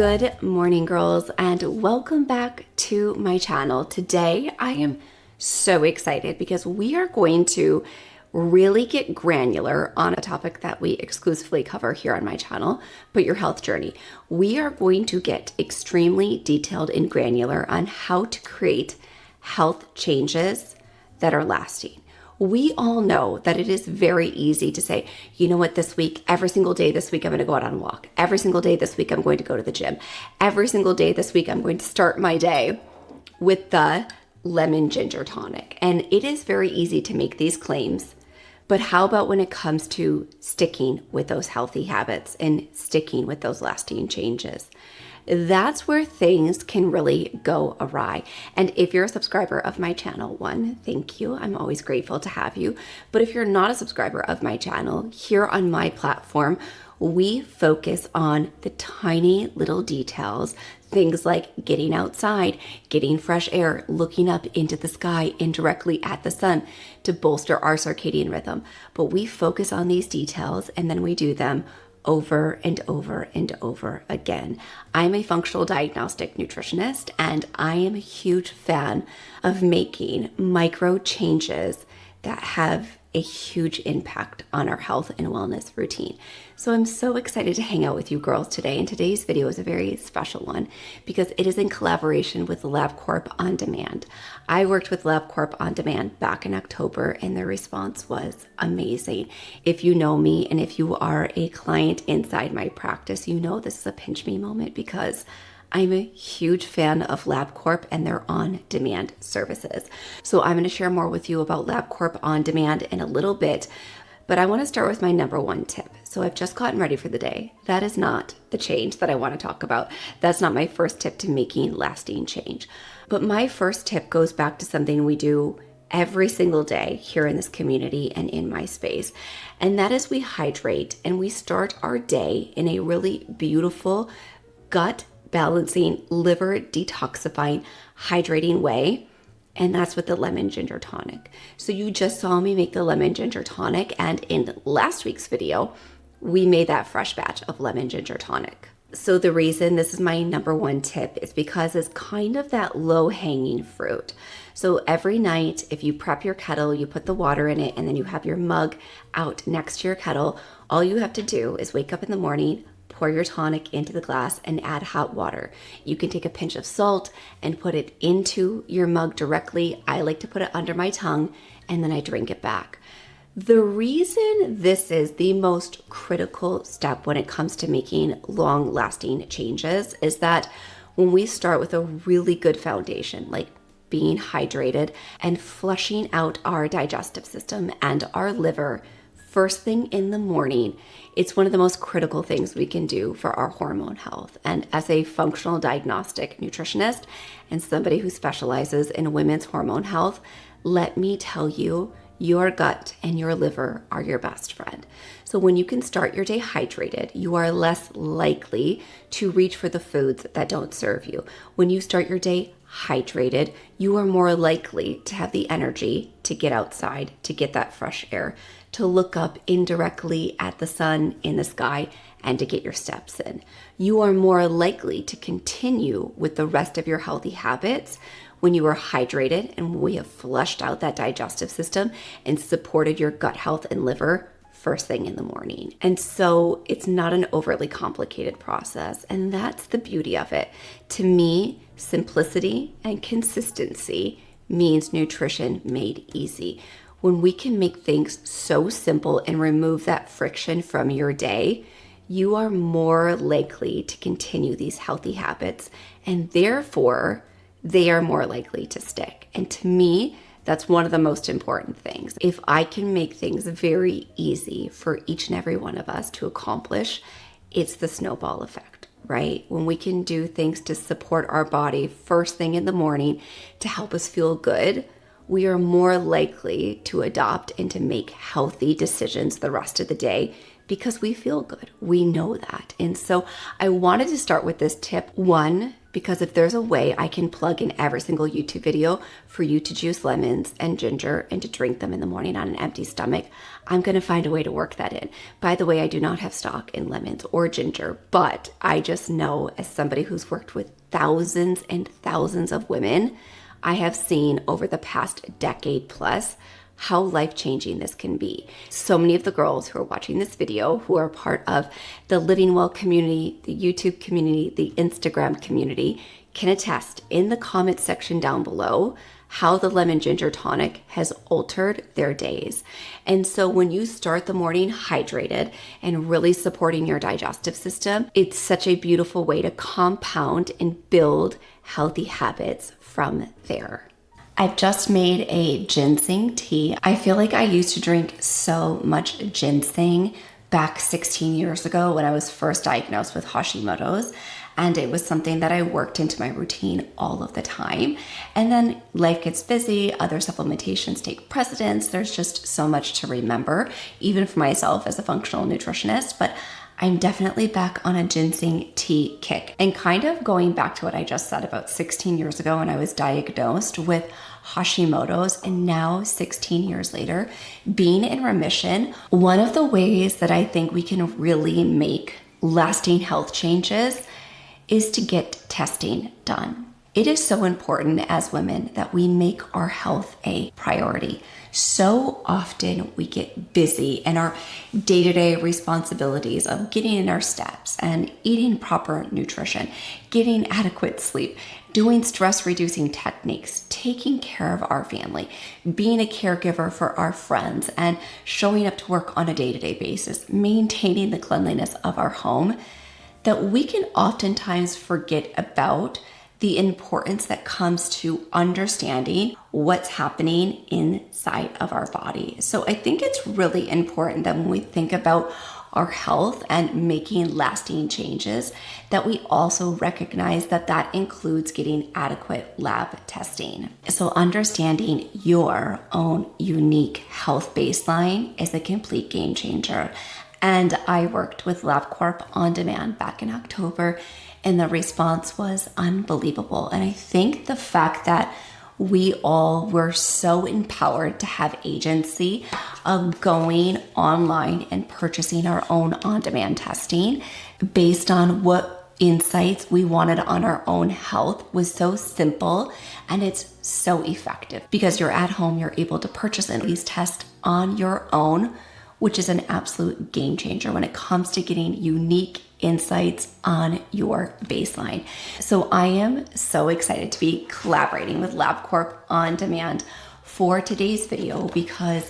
Good morning, girls, and welcome back to my channel. Today, I am so excited because we are going to really get granular on a topic that we exclusively cover here on my channel, but your health journey. We are going to get extremely detailed and granular on how to create health changes that are lasting. We all know that it is very easy to say, you know what, this week, every single day this week, I'm going to go out on a walk. Every single day this week, I'm going to go to the gym. Every single day this week, I'm going to start my day with the lemon ginger tonic. And it is very easy to make these claims. But how about when it comes to sticking with those healthy habits and sticking with those lasting changes? That's where things can really go awry. And if you're a subscriber of my channel, one, thank you. I'm always grateful to have you. But if you're not a subscriber of my channel, here on my platform, we focus on the tiny little details, things like getting outside, getting fresh air, looking up into the sky indirectly at the sun to bolster our circadian rhythm. But we focus on these details and then we do them over and over and over again. I'm a functional diagnostic nutritionist, and I am a huge fan of making micro changes that have a huge impact on our health and wellness routine. So I'm so excited to hang out with you girls today, and today's video is a very special one because it is in collaboration with Labcorp On Demand. I worked with Labcorp On Demand back in October, and their response was amazing. If you know me and if you are a client inside my practice, you know this is a pinch me moment because I'm a huge fan of Labcorp and their on-demand services. So I'm going to share more with you about Labcorp On Demand in a little bit, but I want to start with my number one tip. So I've just gotten ready for the day. That is not the change that I want to talk about. That's not my first tip to making lasting change. But my first tip goes back to something we do every single day here in this community and in my space. And that is we hydrate and we start our day in a really beautiful gut balancing, liver detoxifying, hydrating way. And that's with the lemon ginger tonic. So you just saw me make the lemon ginger tonic. And in last week's video, we made that fresh batch of lemon ginger tonic. So the reason this is my number one tip is because it's kind of that low hanging fruit. So every night, if you prep your kettle, you put the water in it, and then you have your mug out next to your kettle, all you have to do is wake up in the morning, pour your tonic into the glass and add hot water. You can take a pinch of salt and put it into your mug directly. I like to put it under my tongue and then I drink it back. The reason this is the most critical step when it comes to making long-lasting changes is that when we start with a really good foundation, like being hydrated and flushing out our digestive system and our liver first thing in the morning, it's one of the most critical things we can do for our hormone health. And as a functional diagnostic nutritionist and somebody who specializes in women's hormone health, let me tell you, your gut and your liver are your best friend. So when you can start your day hydrated, you are less likely to reach for the foods that don't serve you. When you start your day hydrated, you are more likely to have the energy to get outside, to get that fresh air, to look up indirectly at the sun in the sky, and to get your steps in. You are more likely to continue with the rest of your healthy habits when you are hydrated and we have flushed out that digestive system and supported your gut health and liver first thing in the morning. And so it's not an overly complicated process. And that's the beauty of it. To me, simplicity and consistency means nutrition made easy. When we can make things so simple and remove that friction from your day, you are more likely to continue these healthy habits, and therefore they are more likely to stick. And to me, that's one of the most important things. If I can make things very easy for each and every one of us to accomplish, it's the snowball effect, right? When we can do things to support our body first thing in the morning to help us feel good, we are more likely to adopt and to make healthy decisions the rest of the day because we feel good. We know that. And so I wanted to start with this tip. One, because if there's a way I can plug in every single YouTube video for you to juice lemons and ginger and to drink them in the morning on an empty stomach, I'm going to find a way to work that in. By the way, I do not have stock in lemons or ginger, but I just know, as somebody who's worked with thousands and thousands of women, I have seen over the past decade plus how life-changing this can be. So many of the girls who are watching this video, who are part of the Living Well community, the YouTube community, the Instagram community, can attest in the comment section down below how the lemon ginger tonic has altered their days. And so when you start the morning hydrated and really supporting your digestive system, it's such a beautiful way to compound and build healthy habits from there. I've just made a ginseng tea. I feel like I used to drink so much ginseng back 16 years ago when I was first diagnosed with Hashimoto's. And it was something that I worked into my routine all of the time. And then life gets busy, other supplementations take precedence. There's just so much to remember, even for myself as a functional nutritionist. But I'm definitely back on a ginseng tea kick. And kind of going back to what I just said about 16 years ago when I was diagnosed with Hashimoto's, and now 16 years later, being in remission, one of the ways that I think we can really make lasting health changes is to get testing done. It is so important as women that we make our health a priority. So often we get busy in our day-to-day responsibilities of getting in our steps and eating proper nutrition, getting adequate sleep, doing stress-reducing techniques, taking care of our family, being a caregiver for our friends, and showing up to work on a day-to-day basis, maintaining the cleanliness of our home, that we can oftentimes forget about the importance that comes to understanding what's happening inside of our body. So I think it's really important that when we think about our health and making lasting changes, that we also recognize that that includes getting adequate lab testing. So understanding your own unique health baseline is a complete game changer. And I worked with Labcorp on demand back in October, and the response was unbelievable. And I think the fact that we all were so empowered to have agency of going online and purchasing our own on-demand testing based on what insights we wanted on our own health was so simple, and it's so effective because you're at home, you're able to purchase and these tests on your own, which is an absolute game changer when it comes to getting unique insights on your baseline. So I am so excited to be collaborating with Labcorp on demand for today's video because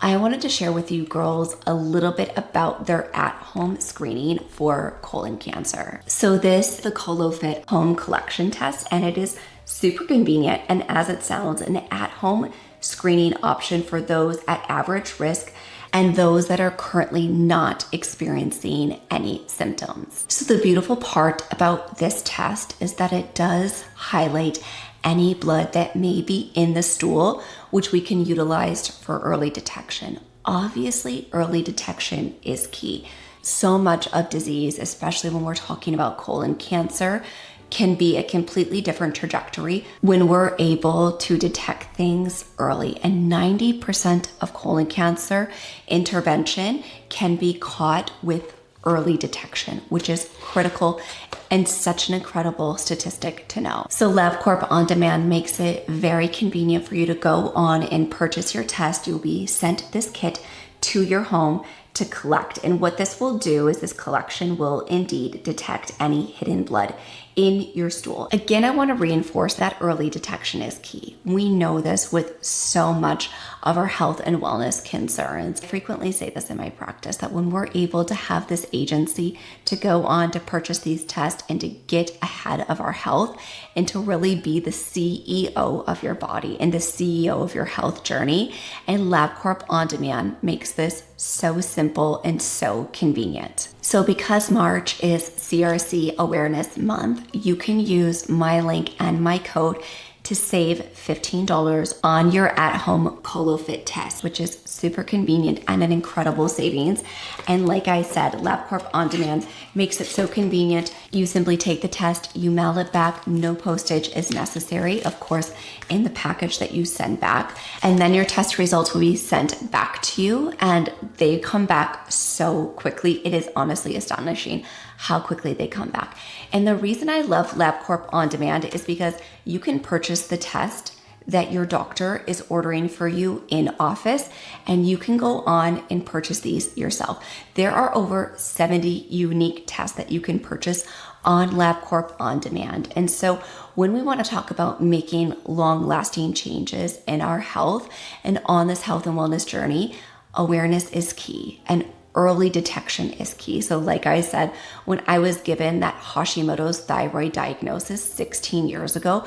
I wanted to share with you girls a little bit about their at-home screening for colon cancer. So this is the ColoFit Home Collection Test, and it is super convenient and, as it sounds, an at-home screening option for those at average risk and those that are currently not experiencing any symptoms. So the beautiful part about this test is that it does highlight any blood that may be in the stool, which we can utilize for early detection. Obviously, early detection is key. So much of disease, especially when we're talking about colon cancer, can be a completely different trajectory when we're able to detect things early. And 90% of colon cancer intervention can be caught with early detection, which is critical and such an incredible statistic to know. So Labcorp On Demand makes it very convenient for you to go on and purchase your test. You'll be sent this kit to your home to collect. And what this will do is this collection will indeed detect any hidden blood in your stool. Again, I want to reinforce that early detection is key. We know this with so much of our health and wellness concerns. I frequently say this in my practice, that when we're able to have this agency to go on to purchase these tests and to get ahead of our health and to really be the CEO of your body and the CEO of your health journey, and Labcorp On Demand makes this so simple and so convenient. So because March is CRC Awareness Month, you can use my link and my code to save $15 on your at-home ColoFit test, which is super convenient and an incredible savings. And like I said, Labcorp On Demand makes it so convenient. You simply take the test, you mail it back, no postage is necessary, of course, in the package that you send back. And then your test results will be sent back to you, and they come back so quickly. It is honestly astonishing how quickly they come back. And the reason I love Labcorp On Demand is because you can purchase the test that your doctor is ordering for you in office, and you can go on and purchase these yourself. There are over 70 unique tests that you can purchase on Labcorp On Demand. And so when we want to talk about making long-lasting changes in our health and on this health and wellness journey, awareness is key, and early detection is key. So like I said, when I was given that Hashimoto's thyroid diagnosis 16 years ago,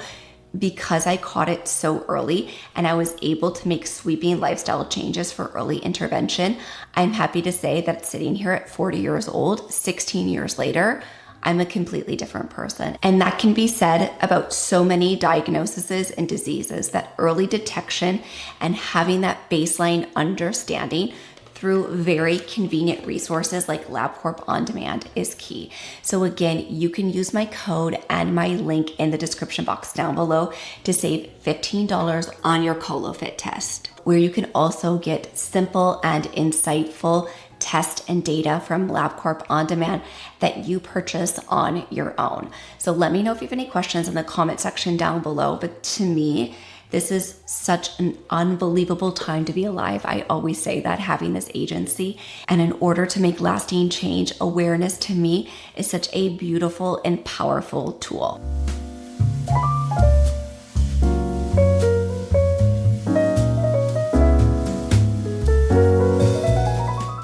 because I caught it so early and I was able to make sweeping lifestyle changes for early intervention, I'm happy to say that sitting here at 40 years old, 16 years later, I'm a completely different person. And that can be said about so many diagnoses and diseases, that early detection and having that baseline understanding through very convenient resources like Labcorp On Demand is key. So again, you can use my code and my link in the description box down below to save $15 on your ColoFit test, where you can also get simple and insightful test and data from Labcorp On Demand that you purchase on your own. So let me know if you have any questions in the comment section down below. But to me, this is such an unbelievable time to be alive. I always say that, having this agency. And in order to make lasting change, awareness to me is such a beautiful and powerful tool.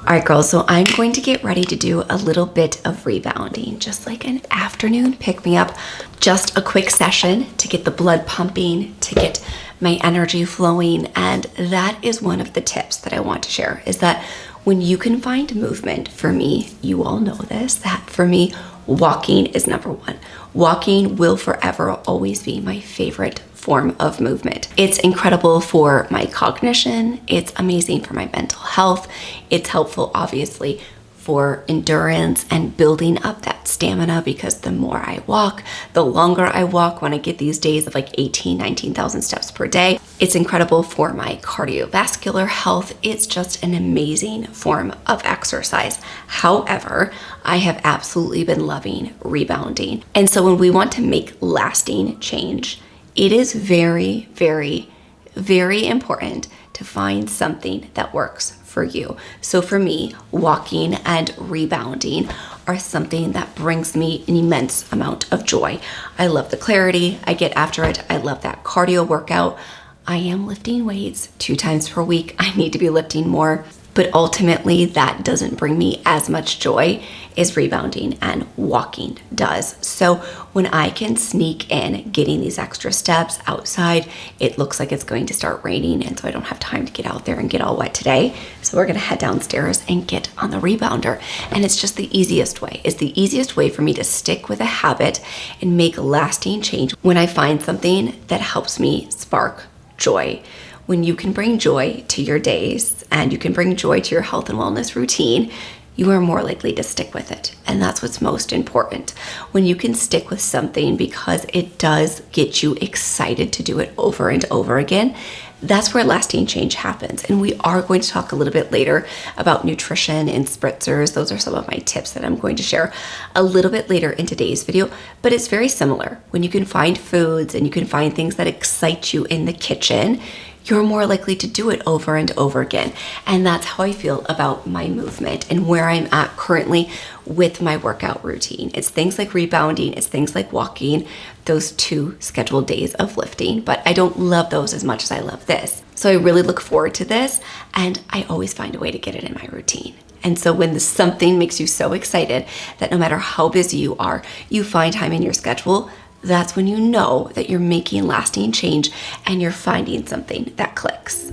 All right, girls, so I'm going to get ready to do a little bit of rebounding, just like an afternoon pick-me-up, just a quick session to get the blood pumping, to get my energy flowing. And that is one of the tips that I want to share, is that when you can find movement, for me, you all know this, that for me, walking is number one. Walking will forever always be my favorite form of movement. It's incredible for my cognition. It's amazing for my mental health. It's helpful, obviously, for endurance and building up that stamina, because the more I walk, the longer I walk, when I get these days of like 18, 19,000 steps per day. It's incredible for my cardiovascular health. It's just an amazing form of exercise. However, I have absolutely been loving rebounding. And so when we want to make lasting change, it is very, very, very important to find something that works for you. So for me, walking and rebounding are something that brings me an immense amount of joy. I love the clarity I get after it. I love that cardio workout. I am lifting weights 2 times per week. I need to be lifting more, but ultimately that doesn't bring me as much joy as rebounding and walking does. So when I can sneak in getting these extra steps outside, it looks like it's going to start raining, and so I don't have time to get out there and get all wet today. So we're gonna head downstairs and get on the rebounder. And it's just the easiest way. It's the easiest way for me to stick with a habit and make lasting change when I find something that helps me spark joy. When you can bring joy to your days and you can bring joy to your health and wellness routine, you are more likely to stick with it. And that's what's most important. When you can stick with something because it does get you excited to do it over and over again, that's where lasting change happens. And we are going to talk a little bit later about nutrition and spritzers. Those are some of my tips that I'm going to share a little bit later in today's video, but it's very similar. When you can find foods and you can find things that excite you in the kitchen, you're more likely to do it over and over again. And that's how I feel about my movement and where I'm at currently with my workout routine. It's things like rebounding, it's things like walking, those 2 scheduled days of lifting, but I don't love those as much as I love this. So I really look forward to this, and I always find a way to get it in my routine. And so when something makes you so excited that no matter how busy you are, you find time in your schedule, that's when you know that you're making lasting change and you're finding something that clicks.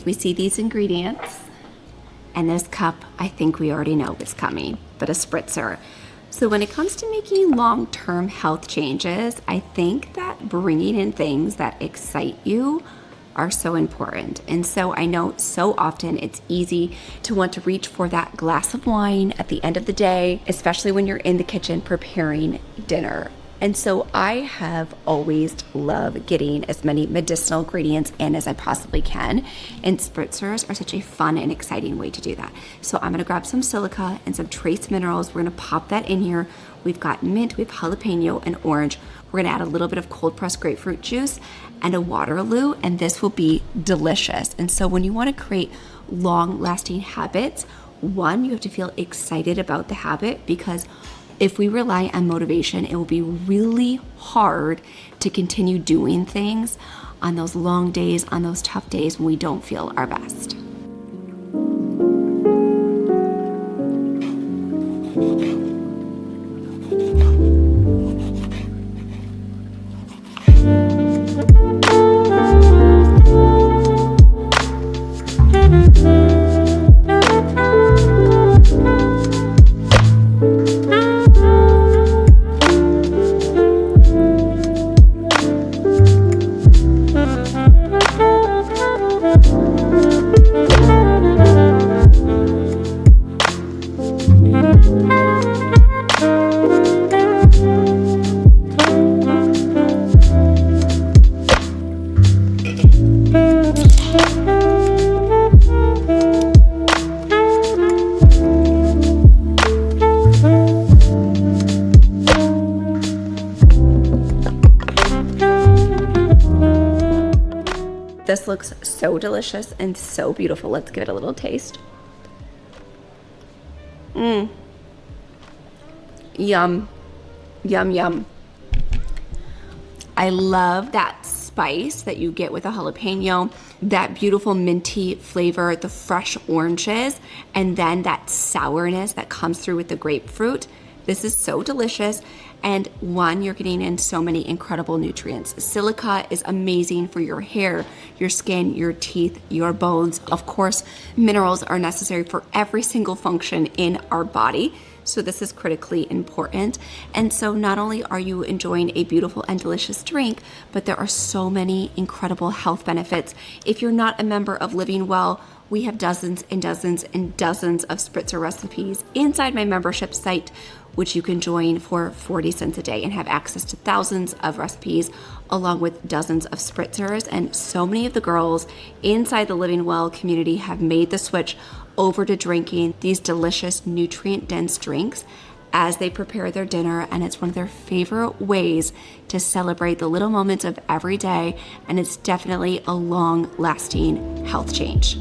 we see these ingredients, and this cup, I think we already know what's coming, but a spritzer. So when it comes to making long-term health changes, I think that bringing in things that excite you are so important. And so I know so often it's easy to want to reach for that glass of wine at the end of the day, especially when you're in the kitchen preparing dinner. And so I have always loved getting as many medicinal ingredients in as I possibly can. And spritzers are such a fun and exciting way to do that. So I'm gonna grab some silica and some trace minerals. We're gonna pop that in here. We've got mint, we have jalapeno and orange. We're gonna add a little bit of cold pressed grapefruit juice and a Waterloo, and this will be delicious. And so when you wanna create long lasting habits, one, you have to feel excited about the habit, because if we rely on motivation, it will be really hard to continue doing things on those long days, on those tough days when we don't feel our best. This looks so delicious and so beautiful. Let's give it a little taste. Yum. Yum, yum. I love that spice that you get with a jalapeno, that beautiful minty flavor, the fresh oranges, and then that sourness that comes through with the grapefruit. This is so delicious. And one, you're getting in so many incredible nutrients. Silica is amazing for your hair, your skin, your teeth, your bones. Of course, minerals are necessary for every single function in our body. So this is critically important. And so not only are you enjoying a beautiful and delicious drink, but there are so many incredible health benefits. If you're not a member of Living Well, we have dozens and dozens and dozens of spritzer recipes inside my membership site, which you can join for 40 cents a day and have access to thousands of recipes along with dozens of spritzers. And so many of the girls inside the Living Well community have made the switch over to drinking these delicious nutrient-dense drinks as they prepare their dinner, and it's one of their favorite ways to celebrate the little moments of every day, and it's definitely a long-lasting health change.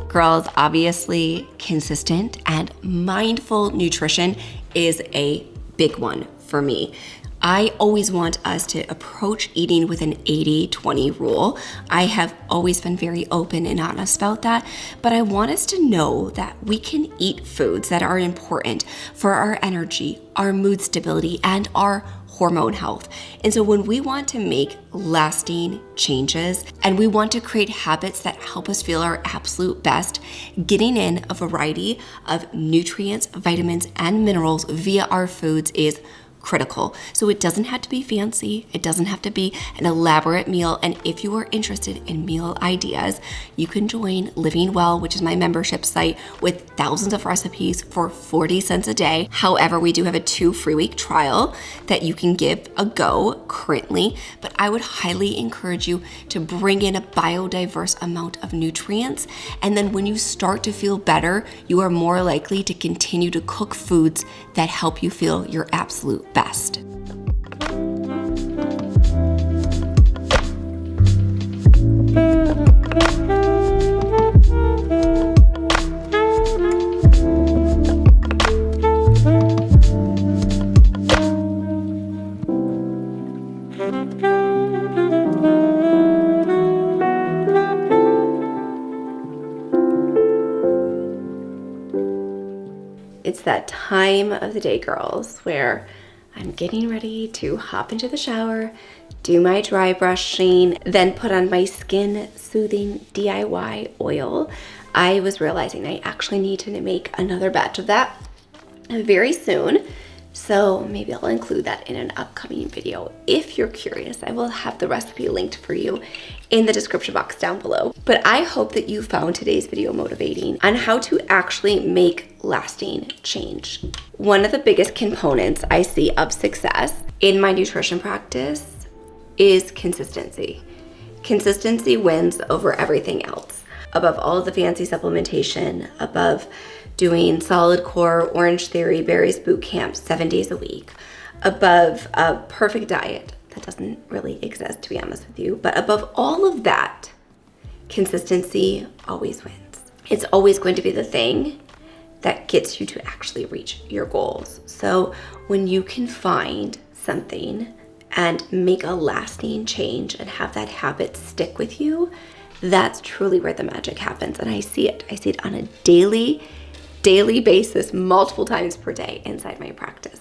Girls, obviously consistent and mindful nutrition is a big one for me. I always want us to approach eating with an 80-20 rule. I have always been very open and honest about that, but I want us to know that we can eat foods that are important for our energy, our mood stability, and our hormone health. And so when we want to make lasting changes and we want to create habits that help us feel our absolute best, getting in a variety of nutrients, vitamins, and minerals via our foods is critical. So it doesn't have to be fancy. It doesn't have to be an elaborate meal. And if you are interested in meal ideas, you can join Living Well, which is my membership site with thousands of recipes for 40 cents a day. However, we do have a 2 free week trial that you can give a go currently, but I would highly encourage you to bring in a biodiverse amount of nutrients. And then when you start to feel better, you are more likely to continue to cook foods that help you feel your absolute best. time of the day, girls, where I'm getting ready to hop into the shower, do my dry brushing, then put on my skin soothing DIY oil. I was realizing I actually need to make another batch of that very soon. So maybe I'll include that in an upcoming video. If you're curious, I will have the recipe linked for you in the description box down below. But I hope that you found today's video motivating on how to actually make lasting change. One of the biggest components I see of success in my nutrition practice is consistency. Consistency wins over everything else. Above all of the fancy supplementation, above doing solid core, Orange Theory, Berries boot camp 7 days a week, above a perfect diet that doesn't really exist, to be honest with you, but above all of that, consistency always wins. It's always going to be the thing that gets you to actually reach your goals. So when you can find something and make a lasting change and have that habit stick with you, that's truly where the magic happens. And I see it. I see it on a daily basis, multiple times per day inside my practice.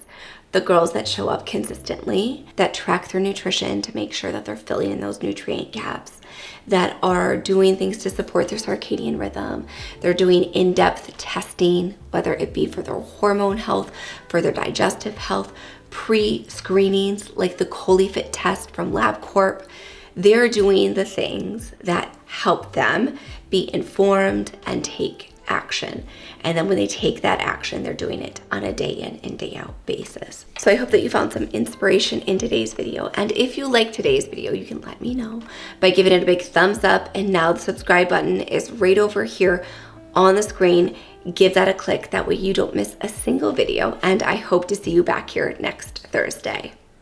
The girls that show up consistently, that track their nutrition to make sure that they're filling in those nutrient gaps, that are doing things to support their circadian rhythm, they're doing in-depth testing, whether it be for their hormone health, for their digestive health, pre-screenings like the ColiFit test from Labcorp. They're doing the things that help them be informed and take action. And then when they take that action, they're doing it on a day in and day out basis. So I hope that you found some inspiration in today's video. And if you like today's video, you can let me know by giving it a big thumbs up. And now the subscribe button is right over here on the screen. Give that a click. That way you don't miss a single video. And I hope to see you back here next Thursday.